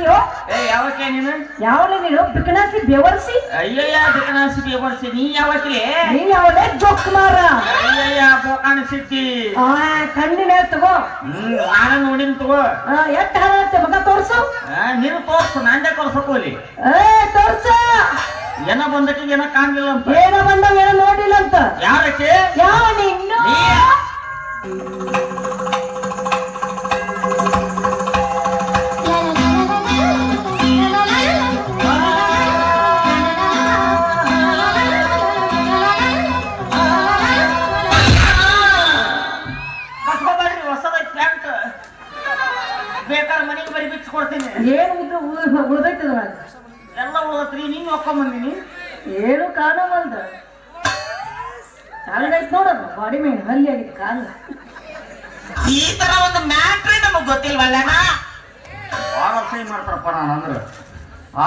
ಮಾತಾಡ್ತೀಯೋ? ಯಾವಕ್ಕೆ ನೀನು? ಯಾವಳೆ ನೀನು? ಬಿಕನಾಸಿ ಬೇವರ್ಸಿ. ಅಯ್ಯಯ್ಯ ಬಿಕನಾಸಿ ಬೇವರ್ಸಿ. ನೀ ಯಾವಕ್ಕೆ? ನೀ ಯಾವಳೆ? ಜೋಕ್ಮಾರ. ಅಯ್ಯಯ್ಯ ಬೋಕಾಣ ಸಿದ್ದಿ. ಕಣ್ಣಿನ ತಗೋ. ನಾನು ನೋಡಿನ ತಗೋ. ಎಷ್ಟ ಹಾರತ್ತೆ ಮಗ ತೋರ್ಸು. ನೀನು ತೋರ್ಸು, ನಾಂದೆ ತೋರ್ಸಕೋಲಿ. ತೋರ್ಸು. ಏನ ಬಂದಕ್ಕೆ ಏನ ಕಾಣ್ಲಿಲ್ಲ ಅಂತ. ಏನ ಬಂದವ ಏನ ನೋಡಿಲ್ಲ ಅಂತ. ಯಾರಕ್ಕೆ? ಯಾವ ನೀನು? ಬೇಕಾದ್ರೆ ಮನೆಗೆ ಬರಿ ಬಿಚ್ಚಿಕೊಡ್ತೀನಿ. ಏನು ಉಳ್ದೈತದ ಎಲ್ಲ ಉಳತ್ರಿ. ನೀನ್ ಹಾಕೊಂಬಂದಿನಿ. ಏನು ಕಾಣವಲ್ದ. ಕಾಲದೈತ್ ನೋಡೋದು ಬಾಡಿ ಮೇಲೆ ಹಲ್ಲಿ ಆಗಿತ್ತು ಕಾಲ. ಈ ತರ ಒಂದು ಮ್ಯಾಟ್ರಿ ನಮಗ್ ಗೊತ್ತಿಲ್ವಲ್ಲ. ಬಹಳ ಸಹಿ ಮಾಡ್ತಾರಪ್ಪ. ನಾನು ಅಂದ್ರೆ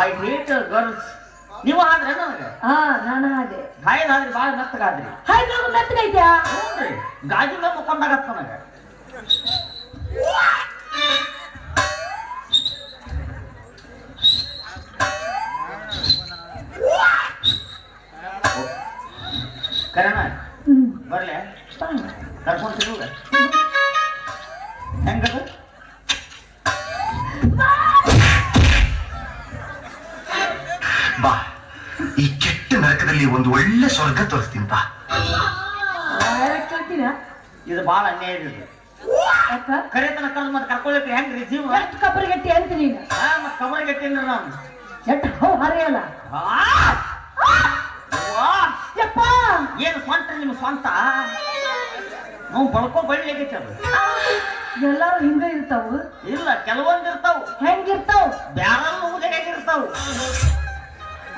ಐ ಹೇಟ್ ಗರ್ಲ್ಸ್. ನೀವು ಆದ್ರೆ ನನಗೆ ನಾನು ಅದೇ ಹಾಯ್ದಾದ್ರಿ ಬಾಳ ಮೆತ್ತಗಾದ್ರಿ. ಹಾಯ್ದಾಗ ಮೆತ್ತಗೈತ್ಯಾ? ನೋಡ್ರಿ ಗಾಜಿ ಮೇಲೆ ಮುಕ್ಕೊಂಡಾಗತ್ತ ನನಗೆ. ಕರೆನ ಬರ್ಲೆ ಕರ್ಕೊಂಡ್ ತಿರುಗ ಹೆಂಗದು? ಬಾ, ಈ ಕೆಟ್ಟ ನರಕದಲ್ಲಿ ಒಂದು ಒಳ್ಳೆ ಸ್ವರ್ಗ ತೋರಿಸ್ತೀನಿ ಬಾ. ಕೇಳ್ತೀರಾ? ಇದು ಬಾಳ ಅನ್ಯಾಯ ಇದೆ. ಕರೆತನ ಕರೆದು ಮತ್ತೆ ಕರ್ಕೊಳ್ಳಿ ಹೆಂಗ್ರಿ ಜೀವ? ಎಷ್ಟು ಕಬ್ಬರಿಗಟ್ಟಿ ಅಂತ ನೀನು? ಮತ್ತೆ ಕಬರಿಗಟ್ಟಿ ಅಂದ್ರೆ ನಾನು ಎಷ್ಟು ಹೋ ಹರಿಯಲ್ಲ. ಏನು ಸ್ವಂತ? ನಿಮ್ ಸ್ವಂತ ನಾವು ಬಳ್ಕೋ ಬಳ್ಳಿ ಆಗೈತೆ ಅದು. ಎಲ್ಲಾರು ಹಿಂಗ ಇರ್ತಾವ? ಇಲ್ಲ, ಕೆಲವೊಂದ್ ಇರ್ತಾವ. ಹೆಂಗಿರ್ತಾವ? ಬ್ಯಾರಲ್ ಮುಗಿದಾಗಿರ್ತಾವ.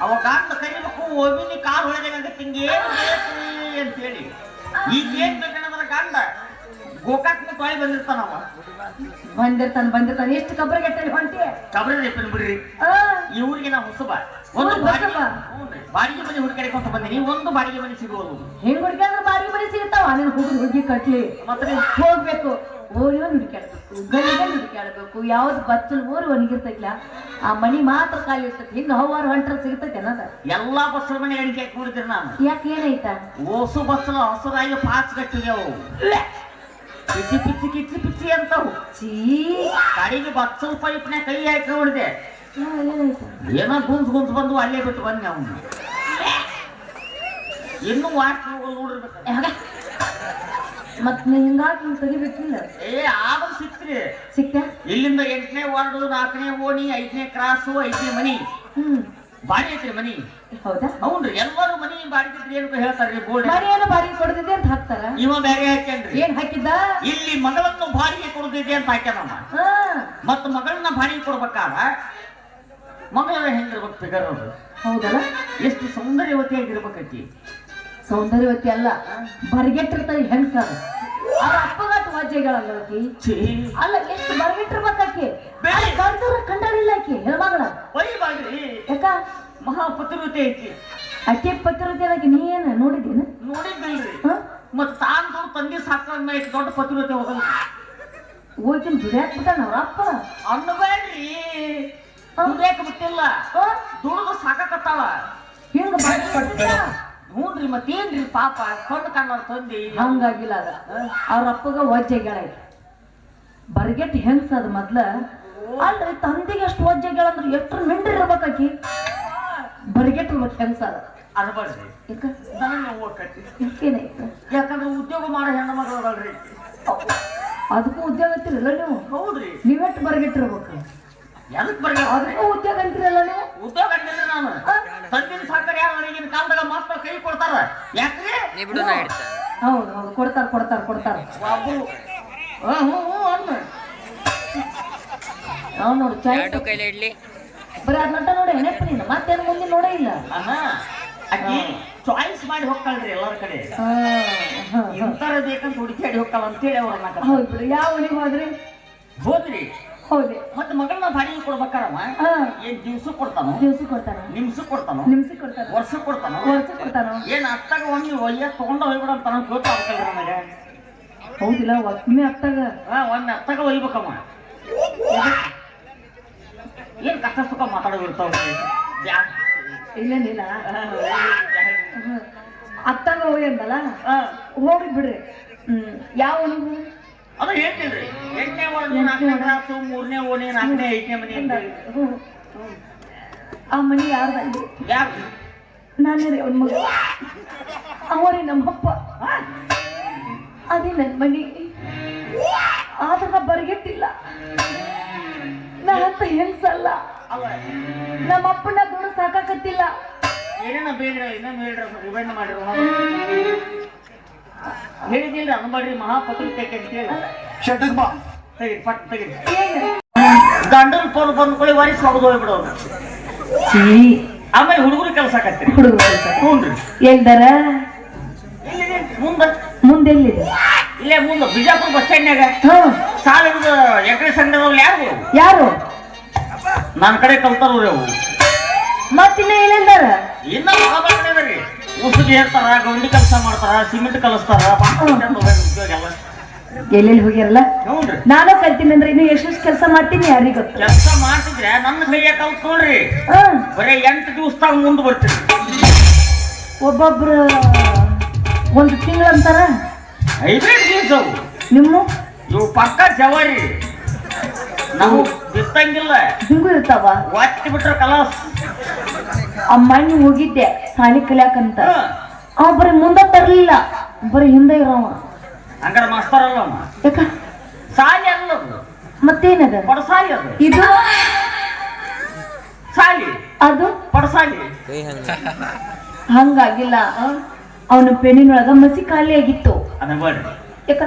ಅವ ಗಾಂಡ ಕರಿಬೇಕು, ಒಮ್ಮಿನಿ ಕಾಲು ಹೊಳೆದಾಗತ್ತೆ. ಹಿಂಗೇನು ಬೇಕು ಅಂತೇಳಿ ಈಗ ಏನ್ ಬೇಕಂದ್ರ ಗಂಡ ಗೋಕಾಕ್ ಮುಟ್ಟು ಹೊಳಿ ಬಂದಿರ್ತಾನವ. ಬಂದಿರ್ತಾನ. ಎಷ್ಟು ಕಬ್ಬರಿಗಟ್ಟೆ ಹೊಂಟಿ? ಕಬರಿ ರೇಪಿನ ಬಿಡ್ರಿ. ಈ ಊರಿಗೆ ನಾ ಹೊಸಬ. ಒಂದು ಬಾಡಿಗೆ ಮನೆ ಹುಡುಕಾಡಿಕೊಂತ ಬಂದಿನಿ. ಒಂದು ಬಾಡಿಗೆ ಮನೆ ಸಿಗುವುದು. ಹೆಂಗ್ ಹುಡುಕಾದ್ರೆ ಬಾಡಿಗೆ ಮನೆ ಸಿಗುತ್ತಾವ? ನೀನು ಹುಡುಗಿ ಕಟ್ಲಿ ಮತ್ತೆ ಹೋಗ್ಬೇಕು. ಓರಿವ ಹುಡುಕಾಡ್ಬೇಕು, ಗಲ್ಲಿಗಲ್ಲಿ ಹುಡುಕಾಡ್ಬೇಕು. ಯಾವ್ದು ಬಚ್ಚಲ್ ಊರು ಒಣಗಿರ್ತೈತಿಲ್ಲ ಆ ಮನಿ ಮಾತ್ರ ಖಾಲಿ ಇರ್ತೈತಿ. ಹಿಂಗ ಹವಾರು ಹೊಂಟ್ರ ಸಿಗ್ತೈತಿ ಅನ್ನೋದ. ಎಲ್ಲಾ ಬಸ್ಸರ ಮನೆ ಎಣಿಕೆ ನೋಡಿದ್ರಿ ನಾನು. ಯಾಕೆ ಏನಾಯ್ತಾ? ಓಸು ಬಸ್ಸಲು ಹಸುರಾಗಿ ಪಾಸ್ ಗಟ್ಟಿಗೆವು. ಪಿಚ್ಚಿ ಪಿಚ್ಚಿ ಕಿಚ್ಚಿ ಪಿಚ್ಚಿ ಅಂತವು. ಕಡೆಗೆ ಬಸ್ಸಲ್ ಪೈಪ್ನ ಕೈ ಹಾಕಿ ನೋಡಿದೆ. ಏನೋ ಗುಂಜ್ ಬಂದು ಅಲ್ಲೇ ಬಿಟ್ಟು ಬಂದೆ ಅವನು. ಇನ್ನೂ ವಾಟ್ ನೋಡಿರ್ಬೇಕು. ಮತ್ ಹಿಂಗಾಗಿ ತೆಗಿಬೇಕಿಲ್ಲ. ಆದ್ರೂ ಸಿಕ್ತ್ರಿ. ಸಿಕ್ತ? ಇಲ್ಲಿಂದ 8ನೇ ವಾರ್ಡು, 4ನೇ ಓಣಿ, 5ನೇ ಕ್ರಾಸು, 5ನೇ ಮನಿ. ಬಾಡಿ ಐತ್ರಿ ಮನಿ. ಹೌದಾ? ಹೌನ್ರಿ. ಎಲ್ಲರೂ ಮನಿ ಬಾಡಿಗೆ ಏನು ಹೇಳ್ತಾರ್ರಿ. ಬೋರ್ಡ್ ಮನೆಯನ್ನು ಬಾಡಿಗೆ ಕೊಡ್ತಿದ್ದೆ ಅಂತ ಹಾಕ್ತಾರ. ಇವ ಬೇರೆ ಹಾಕ್ಯಾನ್ರಿ. ಏನ್ ಹಾಕಿದ್ದ? ಇಲ್ಲಿ ಮಗಳನ್ನು ಬಾಡಿಗೆ ಕೊಡ್ತಿದ್ದೆ ಅಂತ ಹಾಕ್ಯಾನಮ್ಮ. ಮತ್ತ ಮಗಳನ್ನ ಬಾಡಿಗೆ ಕೊಡ್ಬೇಕಾದ ಮಗಳ ಹೆಂಗಿರ್ಬೇಕು ಫಿಗರ್ ಅದು? ಹೌದಲ್ಲ? ಎಷ್ಟು ಸೌಂದರ್ಯವತಿಯಾಗಿರ್ಬೇಕಿ. ಸೌಂದರ್ಯವತಿ ಅಲ್ಲ, ಬರಿಗೆಟ್ಟಿರ್ತಾರ ಹೆಂಗ್ಸಾರ. ಅವ್ರ ಅಪ್ಪಗಾಟ ವಾಜ್ಯಗಳಲ್ಲಕಿ. ಅಲ್ಲ, ಎಷ್ಟು ಬರಿಗೆಟ್ಟಿರ್ಬೇಕಾಕಿ. ಕರ್ದವ್ರ ಕಂಡಾರಿಲ್ಲ ಆಕಿ ಹೆಣ್ಮಗಳ. ಒಯ್ಬಾಡ್ರಿ. ಯಾಕ? ಮಹಾಪತಿವ್ರತೆ ಐತಿ. ಅಕ್ಕಿ ಪತಿವ್ರತೆ ನೀ ಏನ ನೋಡಿದ್ದೇನ? ನೋಡಿದ್ದಿಲ್ರಿ. ಮತ್ ತಾನ್ ತಂದೆ ಸಾಕಾದ್ಮೇಲೆ ಐತಿ ದೊಡ್ಡ ಪತಿವ್ರತೆ ಹೋಗಲ್ಲ. ಹೋಗಿನ್ ದುಡ್ಯಾಕ್ ಬಿಟ್ಟಾನ ಅವ್ರ ಅಪ್ಪ. ಅನ್ನಬೇಡ್ರಿ. ದುಡ್ಯಾಕ ಬಿಟ್ಟಿಲ್ಲ, ದುಡ್ದು ಸಾಕಾಕತ್ತಾಳ. ಹಿಂಗ ಹ್ಞೂನ್ರಿ. ಮತ್ತೇನ್ರಿ ಪಾಪ ಕಣ್ಣು ಕಾಣೋರ್ ತಂದಿ. ಹಂಗಾಗಿಲ್ಲ ಅದ. ಅವ್ರ ಅಪ್ಪಗ ವಜ್ಜೆಗಳ ಬರ್ಗೆಟ್ ಹೆಂಗ್ಸದ ಮೊದ್ಲ. ಅಲ್ರಿ ತಂದೆಗೆ ಎಷ್ಟು ವಜ್ಜೆಗಳ ಅಂದ್ರೆ ಎಷ್ಟು ಮಿಂಡ್ರಿ ಇರ್ಬೇಕಾಕಿ. ಬರ್ಗೆಟ್ ಇರ್ಬೇಕು ಹೆಂಗ್ಸದ. ಅನ್ಬೇಡ್ರಿ. ಯಾಕಂದ್ರೆ ಉದ್ಯೋಗ ಮಾಡೋ ಹೆಣ್ಣು ಮಗಳು ಅದಲ್ರಿ. ಅದಕ್ಕೂ ಉದ್ಯೋಗ ಅಂತಿರಲ್ಲ ನೀವು? ಹೌದ್ರಿ. ನೀವೆಷ್ಟು ಬರ್ಗೆಟ್ಟಿರ್ಬೇಕು? ಎದಕ್ ಬರ್ಗ? ಅದಕ್ಕೂ ಉದ್ಯೋಗ ಅಂತಿರಲ್ಲ ನೀವು? ಉದ್ಯೋಗ ಅಂತಿಲ್ಲ ನಾನು. ತಂದಿನ ಸಾಕರ್ ಯಾರು ಈಗಿನ ಕಾಲದಾಗ ಮಕ್ಕಳು ಕೈ ಕೊಡ್ತಾರ. ಯಾಕ್ರಿ? ಹೌದು ಹೌದು, ಕೊಡ್ತಾರ. ಬಾಬು ನಾವು ನೋಡಿ ಬರೀ ಅದ್ನಂಟ ನೋಡಿ ನೆನಪು ನೀನು. ಮತ್ತೇನು ಮುಂದೆ ನೋಡೇ ಇಲ್ಲ. ಚಾಯ್ಸ್ ಮಾಡಿ ಹೋಗ್ತಾಳ್ರಿ ಎಲ್ಲರ ಕಡೆ. ಇಂತರ ಬೇಕಂತ ಹುಡುಕಾಡಿ ಹೋಗ್ತಾಳ ಅಂತೇಳಿ ಅವ್ರ. ಹೌದು ಬಿಡಿ. ಯಾವ ಮನೆಗೆ ಹೋದ್ರಿ? ಹೋದ್ರಿ. ಹೌದು. ಮತ್ತೆ ಮಗಳನ್ನ ಬಾಡಿಗೆ ಕೊಡ್ಬೇಕಮ್ಮ. ಏನ್ ದಿವ್ಸ ಕೊಡ್ತಾನ? ನಿಮ್ಸ ಕೊಡ್ತಾನ? ವರ್ಷ ಕೊಡ್ತಾನ? ಏನ್ ಅತ್ತಾಗ ಒಮ್ಮೆ ಒಯ್ಯ ತಗೊಂಡ ಹೋಗ್ಬಿಡ ಅಂತ ನಂಗೆ ಗೊತ್ತಾಗ್ತಲ್ರಿ ನನಗೆ. ಹೌದಿಲ್ಲ, ಒಮ್ಮೆ ಅತ್ತಾಗ ಒಮ್ಮೆ ಅತ್ತಾಗ ಒಯ್ಬೇಕಮ್ಮ. ಏನ್ ಕಷ್ಟ ಸುಖ ಮಾತಾಡೋದಿರ್ತಾವ ಇಲ್ಲೇನಿಲ್ಲ ಅತ್ತಾಗ ಹೋಗಿ ಅಂದಲ್ಲ ಹೋಗಿ ಬಿಡ್ರಿ ಯಾವ ನೀವು ಅದು ಹೇಳ್ತಿಲ್ರಿ 8ನೇ ವಾರ್ಡ್ 4ನೇ ಕ್ಲಾಸು 3ನೇ ಓಣಿ 4ನೇ 5ನೇ ಮನೆ ಆ ಮನೆ ಯಾರ್ದ ಯಾರು ನಾನೇ ರೀ ಅವ್ನ ಮಗ ಅವರೇ ನಮ್ಮಪ್ಪ ಅದೇ ನನ್ನ ಮನೆ ಆದ್ರೆ ನಾ ಬರಗೆಟ್ಟಿಲ್ಲ ನಾ ಅಂತ ಹೆಂಗ್ಸಲ್ಲ ನಮ್ಮಪ್ಪನ ದುಡ್ಡು ಸಾಕಾಕತ್ತಿಲ್ಲ ಏನೇನ ಬೇಡ ಇನ್ನೊಮ್ಮೆ ಹೇಳ್ರಿ ರಿವೈಂಡ್ ಮಾಡಿರೋ ಹೇಳಿದಿಲ್ರಿ ಅನ್ಬೇಡ್ರಿ ಮಹಾಪತ್ರಿಕೆ ಶಟಕ್ ಬಾ ತೆಗಿರಿ ಪಟ್ ತೆಗಿರಿ ಗಂಡನ ಪೋಲ್ ಬಂದ್ಕೊಳ್ಳಿ ವರಿಸ್ ಹೋಗೋದು ಹೋಗ್ಬಿಡೋದು ಆಮೇಲೆ ಹುಡುಗರು ಕೆಲಸ ಆಕತ್ತೀರಿ ಹುಡುಗರು ಕೆಲಸ ಹ್ಞೂನ್ರಿ ಎಲ್ದಾರ ಮುಂದೆ ಮುಂದೆಲ್ಲಿದೆ ಇಲ್ಲೇ ಮುಂದೆ ಬಿಜಾಪುರ ಬಸ್ ಸ್ಟ್ಯಾಂಡ್ನಾಗ ಸಾಲ ಹಿಡಿದು ಎಕರೆ ಸಂಘದವ್ರು ಯಾರು ಯಾರು ನನ್ನ ಕಡೆ ಕಲ್ತಾರ್ರಿ ಅವು ಮತ್ತಿನ್ನ ಏನೆಲ್ದಾರ ಇನ್ನ ಮಹಾಬಾರಿ ಉಸುಗಿ ಹೇಳ್ತಾರ ಗೌಂಡಿ ಕೆಲಸ ಮಾಡ್ತಾರ ಸಿಮೆಂಟ್ ಕಲಿಸ್ತಾರ ಉದ್ಯೋಗ ಎಲ್ಲ ಎಲ್ಲೆಲ್ಲಿ ಹೋಗ್ಯಾರಲ್ಲ ಹ್ಞೂನ್ರಿ ನಾನು ಕಲ್ತೀನಿ ಅಂದ್ರೆ ಇನ್ನು ಎಷ್ಟು ಕೆಲಸ ಮಾಡ್ತೀನಿ ಯಾರಿಗೆ ಗೊತ್ತು ಕೆಲಸ ಮಾಡ್ತಿದ್ರೆ ನನ್ನ ಕೈಯ ಕಲ್ತ್ ನೋಡ್ರಿ ಬರೀ 8 ದಿವಸದಾಗ ಮುಂದೆ ಬರ್ತೀರಿ ಒಬ್ಬೊಬ್ರು ಒಂದು ತಿಂಗಳಂತಾರ 5 ದಿವಸ ಅವು ನಿಮ್ಮ ಇವು ಪಕ್ಕ ಜವಾರಿ ನಾವು ಬಿತ್ತಂಗಿಲ್ಲ ಹಿಂಗೂ ಇರ್ತಾವ ಒತ್ತಿ ಬಿಟ್ರ ಕಲಾಸ್ ಆ ಮಣ್ಣು ಹೋಗಿದ್ದೆ ಸಾಲಿ ಕಲಿಯಾಕಂತ ಅವ ಬರೀ ಮುಂದೆ ತರ್ಲಿಲ್ಲ ಬರೀ ಹಿಂದೆ ಇರವ ಹಂಗಾರ ಮಾಸ್ತರ್ ಅಲ್ಲ ಅವ ಯಾಕ ಸಾಲಿ ಅಲ್ಲದು ಮತ್ತೇನದ ಪಡಸಾಲಿ ಅದು ಇದು ಸಾಲಿ ಅದು ಪಡಸಾಲಿ ಹಂಗಾಗಿಲ್ಲ ಅವನ ಪೆಣ್ಣಿನೊಳಗ ಮಸಿ ಖಾಲಿ ಆಗಿತ್ತು ಅನ್ಬೇಡ್ರಿ ಯಾಕ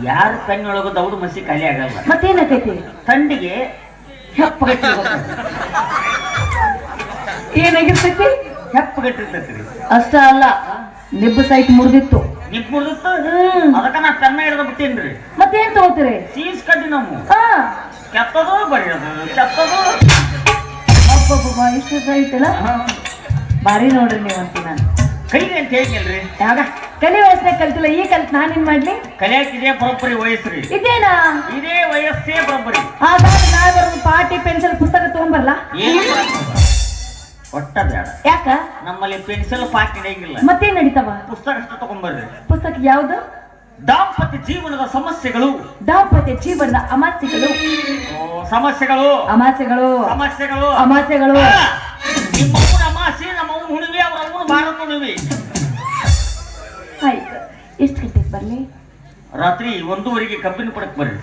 ಯಾರ ಕಣ್ಣೊಳಗ ದೌಡು ಮಸಿ ಖಾಲಿ ಆಗಲ್ಲ ಮತ್ತೇನಾಕೈತಿ ಥಂಡಿಗೆ ಹೆಪ್ಪಗಟ್ಟಿರ್ಬೇಕು ಏನಾಗಿರ್ತೈತಿ ಹೆಪ್ಪಗಟ್ಟಿರ್ತೈತ್ರಿ ಅಷ್ಟ ಅಲ್ಲ ನಿಬ್ಬು ಸೈಟ್ ಮುರಿದಿತ್ತು ನಿಪ್ ಮುರಿದಿತ್ತು ಅದಕ್ಕ ನಾ ಪೆನ್ನ ಹಿಡಿದು ಬಿಟ್ಟೇನ್ರಿ ಮತ್ತೇನ್ ತಗೋತೀರಿ ಸೀಸ್ ಕಡ್ಡಿ ನಮ್ಮ ಹಾ ಕೆತ್ತದು ಬರೆಯೋದು ಕೆತ್ತದು ಒಬ್ಬೊಬ್ಬ ಇಷ್ಟ ಐತಲ್ಲ ಬಾರಿ ನೋಡ್ರಿ ನೀವು ಅಂತೀನಿ ನಾನು ಕೈಗೆ ಅಂತ ಹೇಳಿಲ್ರಿ ಯಾವಾಗ ಕಲಿ ವಯಸ್ಸಿನಾಗ ಕಲ್ತಿಲ್ಲ ಈ ಕಲ್ತ್ ನಾನೇನ್ ಮಾಡ್ಲಿ ಕಲಿಯಾಕಿದೆ ಬರೋಬ್ಬರಿ ವಯಸ್ಸ್ರಿ ಇದೇನಾ ಇದೇ ವಯಸ್ಸೇ ಬರೋಬ್ಬರಿ ಹಾಗಾದ್ರೆ ನಾಳೆ ಬರೋದು ಪಾಟಿ ಪೆನ್ಸಿಲ್ ಪುಸ್ತಕ ತಗೊಂಬರ್ಲಾ ಏನು ಒಟ್ಟ ಬೇಡ ಯಾಕ ನಮ್ಮಲ್ಲಿ ಪೆನ್ಸಿಲ್ ಪಾಟ್ ನಡೆಯಂಗಿಲ್ಲ ಮತ್ತೇನ್ ನಡೀತಾವ ಪುಸ್ತಕ ಅಷ್ಟು ತಗೊಂಬರ್ರಿ ಪುಸ್ತಕ ಯಾವ್ದು ದಾಂಪತ್ಯ ಜೀವನದ ಸಮಸ್ಯೆಗಳು ದಾಂಪತ್ಯ ಜೀವನದ ಅಮಾಸ್ಯೆಗಳು ಸಮಸ್ಯೆಗಳು ಅಮಾಸ್ಯೆಗಳು ಸಮಸ್ಯೆಗಳು ಅಮಾಸ್ಯೆಗಳು ನಿಮ್ಮ ಅವನ ಅಮಾಸೆ ನಮ್ಮ ಅವನ ಹುಣಿವಿ ಅವ್ರ ಅವನು ಭಾರತ ಹುಣಿವಿ ಆಯ್ತು ಎಷ್ಟು ಗಂಟೆಗೆ ಬರ್ಲಿ ರಾತ್ರಿ 1:30ಗೆ ಕಬ್ಬಿನ ಪಡಕ್ ಬರ್ರಿ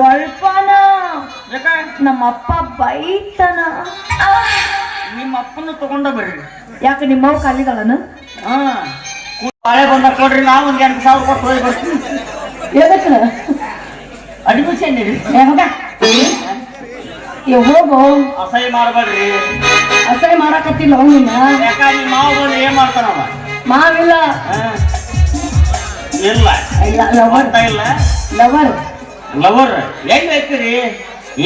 ಒಳ್ಪಾನ ಯಾಕ ನಮ್ಮ ಅಪ್ಪ ಬೈತಾನ ನಿಮ್ಮ ಅಪ್ಪನ ತಗೊಂಡ ಬರ್ರಿ ಯಾಕೆ ನಿಮ್ಮವ್ ಕಾಲಿಗಳನ್ನ ಬಾಳೆ ಬಂದ ಕೊಡ್ರಿ ನಾವು ಒಂದ್ 8,000 ಕೊಟ್ಟು ಹೋಗಿ ಬರ್ತೀವಿ ಎದಕ್ಕ ಅಡ್ಮಿಷನ್ ಇರಿ ಹೋಗು ಅಸಹ್ಯ ಮಾಡಬೇಡ್ರಿ ಅಸಹ್ಯ ಮಾಡಕತ್ತಿಲ್ಲ ಅವನಿನ ಯಾಕ ನಿಮ್ಮ ಮಾವ ಬಂದು ಏನ್ ಮಾಡ್ತಾನವ ಮಾವಿಲ್ಲ ಇಲ್ಲ ಇಲ್ಲ ಲವರ್ ಇಲ್ಲ ಲವರ್ ಲವರ್ ಹೆಂಗ್ ಐತಿರಿ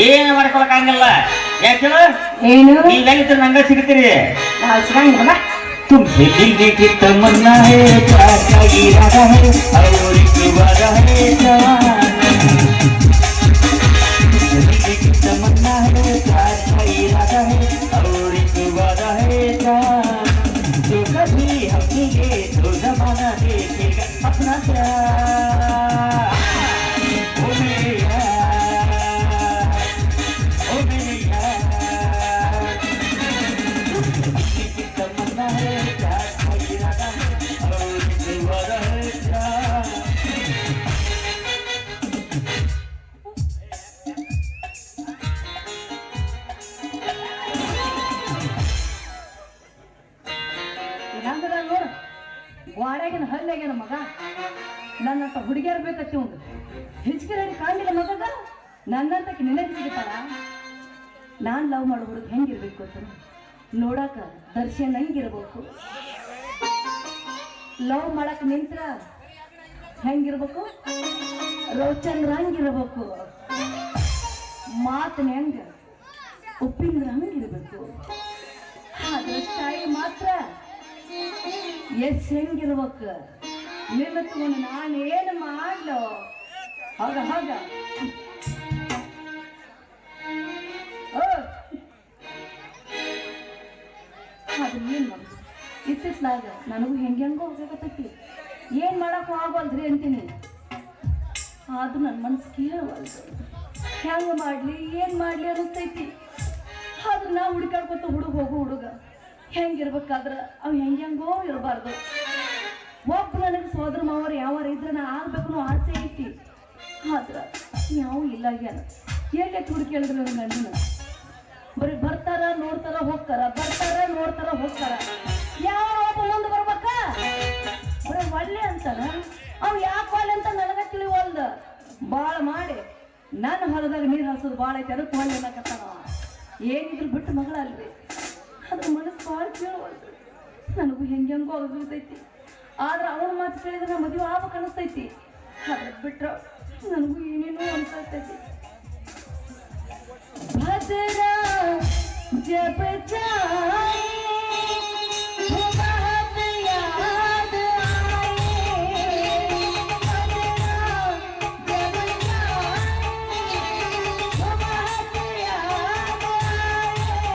ಏನ್ ಮಾಡ್ಕೊಳಕ್ ಹಂಗಿಲ್ಲ ಯಾಕೆ ಏನು ನೀವ್ ಹೆಂಗಿದ್ರಿ ನಂಗ ಸಿಗ್ತೀರಿ ಸಿಗಂಗಿಲ್ಲ तुमसे दिल की तमन्ना है चाहता इरादा है और एक वादा है दिल की तमन्ना है चाहता इरादा है और एक वादा है जो कभी हम मिले तो जमाना देखेगा अपना प्यार ओ मेरे यार ओ मेरे यार तमन्ना है ವಾಡ್ಯಾಗಿನ ಹಲ್ಲಾಗ್ಯಾನ ಮಗ ನನ್ನಂತ ಹುಡುಗಿಯರ್ ಬೇಕತ್ತಿ ಒಂದು ಹೆಚ್ಚಿಗೆ ರೆಡಿ ಕಾಣಿಲ್ಲ ಮಗಗ ನನ್ನಂತಕ್ಕೆ ನಿನಗೆ ಸಿಗುತ್ತಾಳ ನಾನ್ ಲವ್ ಮಾಡೋ ಹುಡುಗ ಹೆಂಗಿರ್ಬೇಕು ಅಂತ ನೋಡಾಕ ದರ್ಶನ್ ಹೆಂಗಿರ್ಬೇಕು ಲವ್ ಮಾಡಕ್ ನಿಂತ್ರ ಹೆಂಗಿರ್ಬೇಕು ರೋಚಂದ್ರ ಹಂಗಿರ್ಬೇಕು ಮಾತನ ಹೆಂಗ ಉಪ್ಪಿಂದ್ರ ಹಂಗಿರ್ಬೇಕು ಅದ್ರ ಸ್ಟೈಲ್ ಮಾತ್ರ ಎಸ್ ಹೆಂಗಿರ್ಬೇಕು ನಿನ್ನ ತಗೊಂಡು ನಾನು ಏನು ಮಾಡ್ಲೋ ಹಾಗ ಹಾಗ ಅದನ್ನ ಏನ್ ಮಾಡುದು ಇತ್ತಿತ್ಲಾಗ ನನಗೂ ಹೆಂಗೋ ಹೋಗತೈತಿ ಏನ್ ಮಾಡಕ್ಕೂ ಆಗೋಲ್ರಿ ಅಂತೀನಿ. ಆದ್ರೂ ನನ್ನ ಮನಸ್ಸು ಕೇಳವಲ್ದು. ಹೆಂಗ ಮಾಡ್ಲಿ ಏನ್ ಮಾಡ್ಲಿ ಅನಿಸ್ತೈತಿ. ಆದ್ರೆ ನಾ ಹುಡುಕಾಡ್ಕೊತ ಹುಡುಗ ಹೆಂಗಿರ್ಬೇಕಾದ್ರ ಅವ್ ಹೆಂಗೋ ಇರಬಾರ್ದು. ಒಬ್ಬ ನನಗೆ ಸೋದರ ಮಾವರು ಯಾವಾರ ಇದ್ರೆ ನಾ ಆಗ್ಬೇಕು ಆಸೆ ಐತಿ. ಆದ್ರ ಯಾವ ಇಲ್ಲ ಆಗ್ಯಾನ. ಎಲ್ಲೇ ಹುಡುಕೇಳಿದ್ರು ನನ್ನ ಗಂಡನ ಬರೀ ಬರ್ತಾರ ನೋಡ್ತಾರ ಹೋಗ್ತಾರ, ಬರ್ತಾರ ನೋಡ್ತಾರ ಹೋಗ್ತಾರ. ಯಾವ ಒಬ್ಬ ಮುಂದೆ ಬರ್ಬೇಕ ಬರೀ ಒಳ್ಳೆ ಅಂತಾನ. ಅವ್ ಯಾಕೆ ಒಳ್ಳೆ ಅಂತ ನನಗ ತಿಳಿವಲ್ದ. ಬಾಳ ಮಾಡಿ ನನ್ನ ಹೊಲದಾಗ ನೀರು ಹಾಸೋದು ಬಾಳ ಐತಿ, ಅದಕ್ಕೆ ಒಳ್ಳೆ ಅನ್ನಕತ್ತಾನ. ಏನಿದ್ರು ಬಿಟ್ಟು ಮಗಳ ಅಲ್ರಿ. ಅದ್ರ ಮನಸ್ಸು ಭಾಳ ಕೇಳವಲ್ದು. ನನಗೂ ಹೆಂಗೋ ಅನ್ಸೈತಿ. ಆದ್ರೆ ಅವನ ಮಾತು ಕೇಳಿದ್ರೆ ನಾ ಮದುವೆ ಆಗ್ಬೇಕು ಅನಿಸ್ತೈತಿ. ಅದ್ರ ಬಿಟ್ರ ನನಗೂ ಏನೇನೋ ಅನ್ಸೈತಿ. ಭದ್ರ